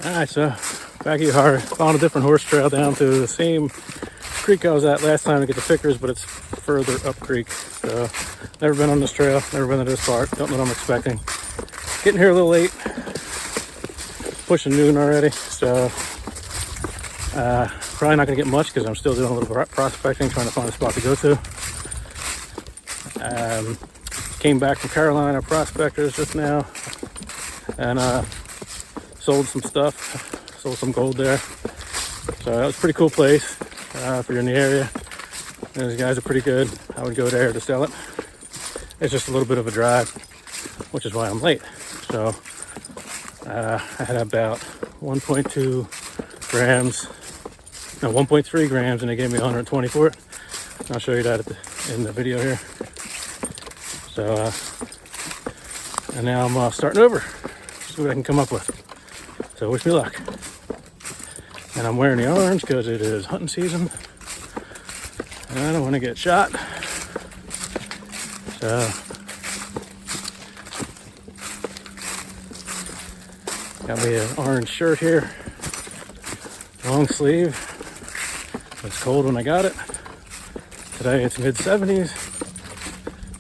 Alright, so back at Uwharrie, found a different horse trail down to the same creek I was at last time to get the pickers, but it's further up creek. So never been on this trail, never been to this part, don't know what I'm expecting. Getting here a little late, pushing noon already, so probably not gonna get much because I'm still doing a little prospecting, trying to find a spot to go to. Came back from Carolina Prospectors just now and sold some stuff, sold some gold there. So that was a pretty cool place if you're in the area. Those guys are pretty good. I would go there to sell it. It's just a little bit of a drive, which is why I'm late. So I had about 1.2 grams, no, 1.3 grams, and they gave me 120 for it. I'll show you that in the video here. So, and now I'm starting over, see what I can come up with. So wish me luck. And I'm wearing the orange because it is hunting season. And I don't want to get shot. So, got me an orange shirt here, long sleeve. It's cold when I got it. Today it's mid 70s,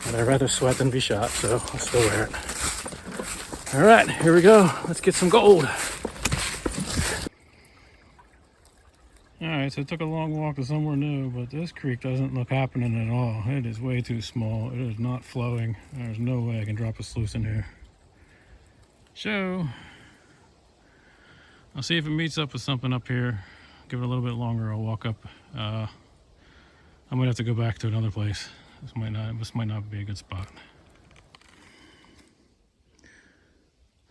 and I'd rather sweat than be shot, so I'll still wear it. All right, here we go. Let's get some gold. All right, so I took a long walk to somewhere new, but this creek doesn't look happening at all. It is way too small. It is not flowing. There's no way I can drop a sluice in here. So I'll see if it meets up with something up here. Give it a little bit longer. I'll walk up. I might have to go back to another place. This might not be a good spot.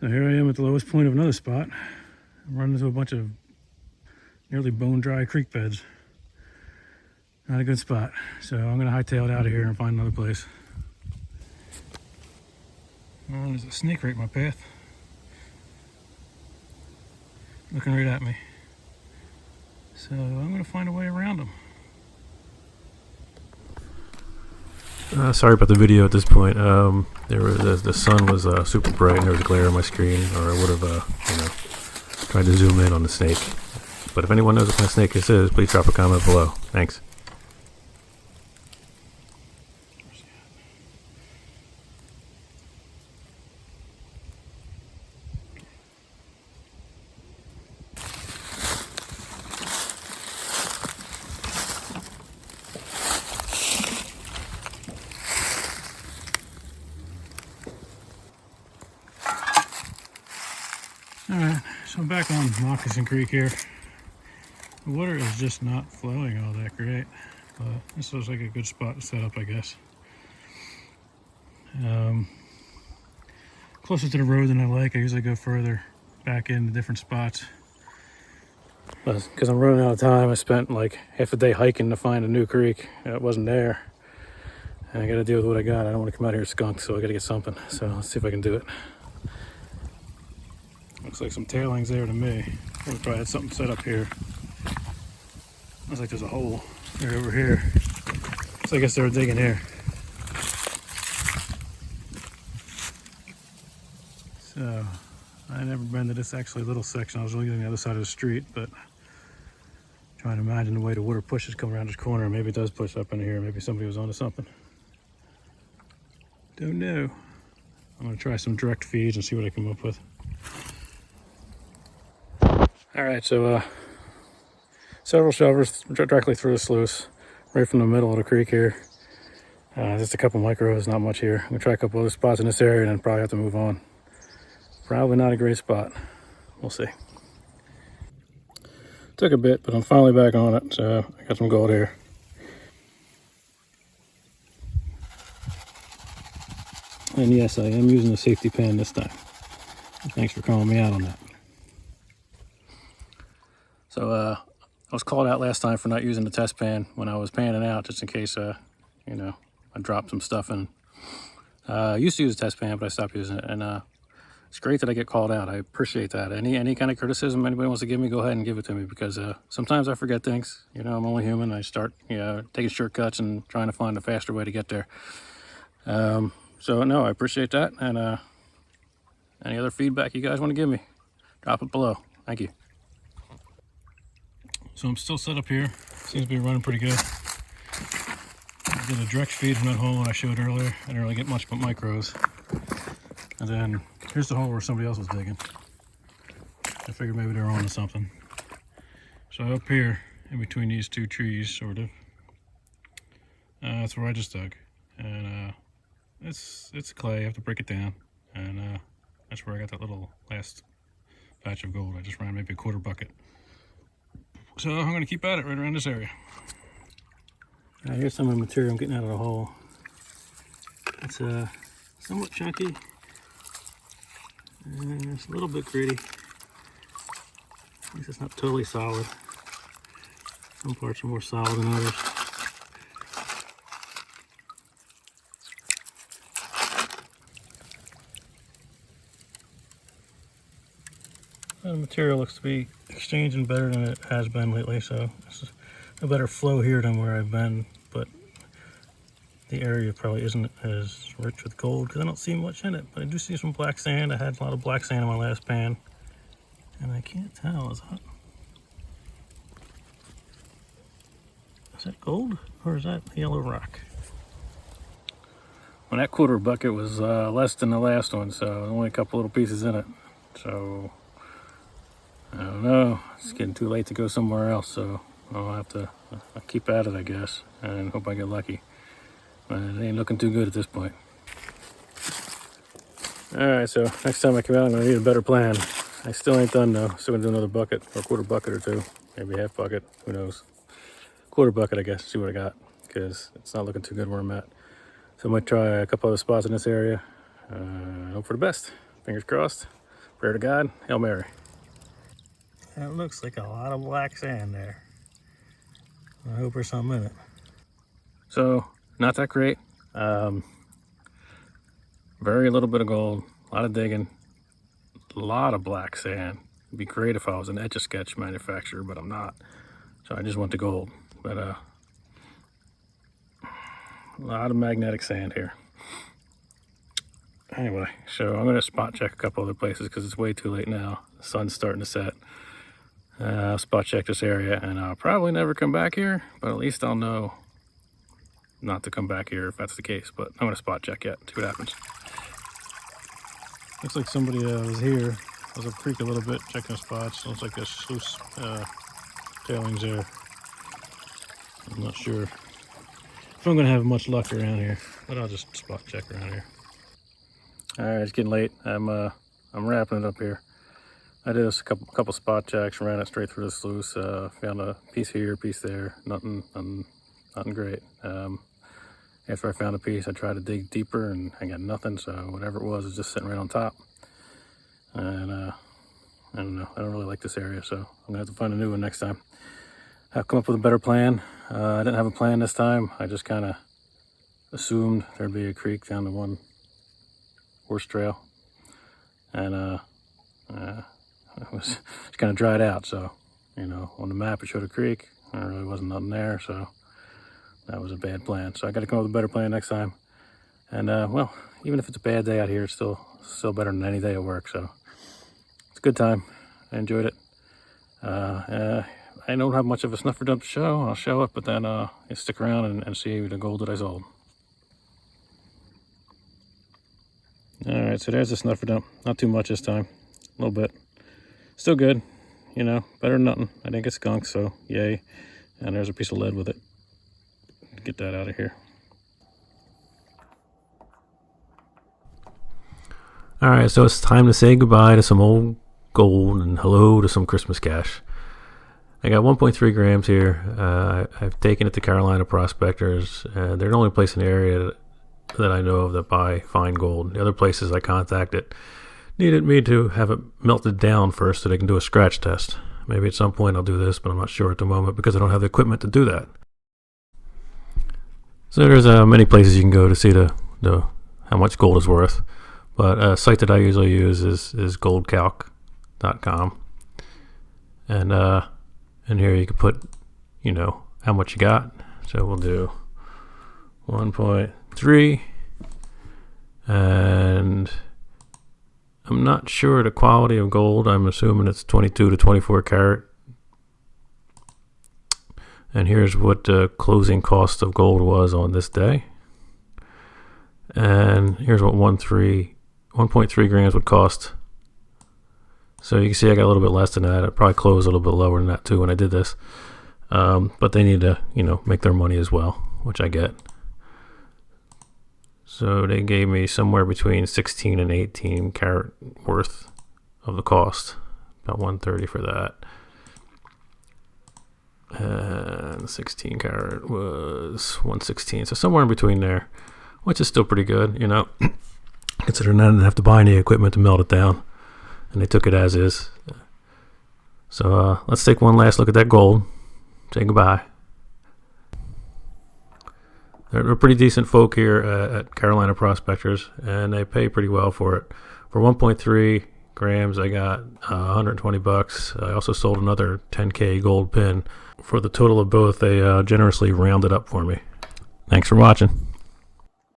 So here I am at the lowest point of another spot. I'm running into a bunch of nearly bone dry creek beds. Not a good spot. So I'm gonna hightail it out of here and find another place. Oh, there's a snake right in my path. Looking right at me. So I'm gonna find a way around them. Sorry about the video at this point. The sun was super bright and there was a glare on my screen, or I would have tried to zoom in on the snake. But if anyone knows what kind of snake this is, please drop a comment below. Thanks. Alright, so I'm back on Moccasin Creek here. The water is just not flowing all that great, but this looks like a good spot to set up, I guess. Closer to the road than I like. I usually go further back into different spots. But because I'm running out of time, I spent like half a day hiking to find a new creek. It wasn't there. And I gotta deal with what I got. I don't want to come out here skunked, so I gotta get something. So let's see if I can do it. Looks like some tailings there to me. We probably had something set up here. Looks like there's a hole right over here. So I guess they were digging here. So I never been to this actually little section. I was looking on the other side of the street, but trying to imagine the way the water pushes come around this corner. Maybe it does push up into here. Maybe somebody was onto something. Don't know. I'm gonna try some direct feeds and see what I come up with. All right, so several shovels directly through the sluice, right from the middle of the creek here. Just a couple micros, not much here. I'm gonna try a couple other spots in this area and then probably have to move on. Probably not a great spot. We'll see. Took a bit, but I'm finally back on it, so I got some gold here. And yes, I am using a safety pan this time. Thanks for calling me out on that. So I was called out last time for not using the test pan when I was panning out, just in case, I dropped some stuff in. I used to use a test pan, but I stopped using it. And it's great that I get called out. I appreciate that. Any kind of criticism anybody wants to give me, go ahead and give it to me, because sometimes I forget things. I'm only human. I start taking shortcuts and trying to find a faster way to get there. So no, I appreciate that. And any other feedback you guys want to give me, drop it below. Thank you. So I'm still set up here. Seems to be running pretty good. I did a direct feed from that hole that I showed earlier. I didn't really get much but micros. And then here's the hole where somebody else was digging. I figured maybe they were onto something. So up here, in between these two trees, sort of, that's where I just dug. And it's clay. I have to break it down. And that's where I got that little last patch of gold. I just ran maybe a quarter bucket. So I'm going to keep at it right around this area. Alright, here's some of the material I'm getting out of the hole. It's somewhat chunky. And it's a little bit gritty. At least it's not totally solid. Some parts are more solid than others. The material looks to be exchanging better than it has been lately, so it's a better flow here than where I've been, but the area probably isn't as rich with gold because I don't see much in it, but I do see some black sand. I had a lot of black sand in my last pan, and I can't tell, is that gold or is that yellow rock? Well, that quarter bucket was less than the last one, so only a couple little pieces in it, so I don't know. It's getting too late to go somewhere else, so I'll keep at it, I guess, and hope I get lucky. But it ain't looking too good at this point. Alright, so next time I come out, I'm gonna need a better plan. I still ain't done though. Still gonna do another bucket, or quarter bucket or two, maybe half bucket, who knows. Quarter bucket, I guess, see what I got, because it's not looking too good where I'm at. So I might try a couple other spots in this area. Hope for the best. Fingers crossed. Prayer to God. Hail Mary. That looks like a lot of black sand there. I hope there's something in it. So, not that great. Very little bit of gold, a lot of digging, a lot of black sand. It'd be great if I was an Etch-a-Sketch manufacturer, but I'm not. So I just want the gold. But a lot of magnetic sand here. Anyway, so I'm gonna spot check a couple other places because it's way too late now. The sun's starting to set. I'll spot check this area, and I'll probably never come back here, but at least I'll know not to come back here if that's the case. But I'm gonna spot check yet, see what happens. Looks like somebody was here. I was up creek a little bit, checking the spots. Looks like there's sluice tailings there. I'm not sure if I'm gonna have much luck around here, but I'll just spot check around here. All right, it's getting late. I'm wrapping it up here. I did a couple spot checks, ran it straight through the sluice. Found a piece here, piece there. Nothing great. After I found a piece, I tried to dig deeper, and I got nothing. So whatever it was just sitting right on top. And I don't know. I don't really like this area, so I'm gonna have to find a new one next time. I've come up with a better plan. I didn't have a plan this time. I just kind of assumed there'd be a creek down the one horse trail, and it was kind of dried out. So, you know, on the map it showed a creek. There really wasn't nothing there, so that was a bad plan. So I got to come up with a better plan next time. And well, even if it's a bad day out here, it's still better than any day at work. So it's a good time. I enjoyed it. I don't have much of a snuffer dump to show. I'll show it, but then you stick around and see the gold that I sold. All right, so there's the snuffer dump. Not too much this time, a little bit. Still good, you know, better than nothing. I didn't get skunked, so yay. And there's a piece of lead with it. Get that out of here. All right, so it's time to say goodbye to some old gold and hello to some Christmas cash. I got 1.3 grams here. I've taken it to Carolina Prospectors. They're the only place in the area that I know of that buy fine gold. The other places I contacted needed me to have it melted down first so they can do a scratch test. Maybe at some point I'll do this, but I'm not sure at the moment because I don't have the equipment to do that. So there's many places you can go to see the how much gold is worth. But a site that I usually use is goldcalc.com. And here you can put, you know, how much you got. So we'll do 1.3 and I'm not sure the quality of gold. I'm assuming it's 22 to 24 karat. And here's what the closing cost of gold was on this day. And here's what 1.3 grams would cost. So you can see I got a little bit less than that. It probably closed a little bit lower than that too when I did this. But they need to, make their money as well, which I get. So they gave me somewhere between 16 and 18 karat worth of the cost. About 130 for that. And 16 karat was 116. So somewhere in between there, which is still pretty good, considering I didn't have to buy any equipment to melt it down. And they took it as is. So let's take one last look at that gold. Say goodbye. They're pretty decent folk here at Carolina Prospectors, and they pay pretty well for it. For 1.3 grams, I got $120. I also sold another 10K gold pin. For the total of both, they generously rounded up for me. Thanks for watching.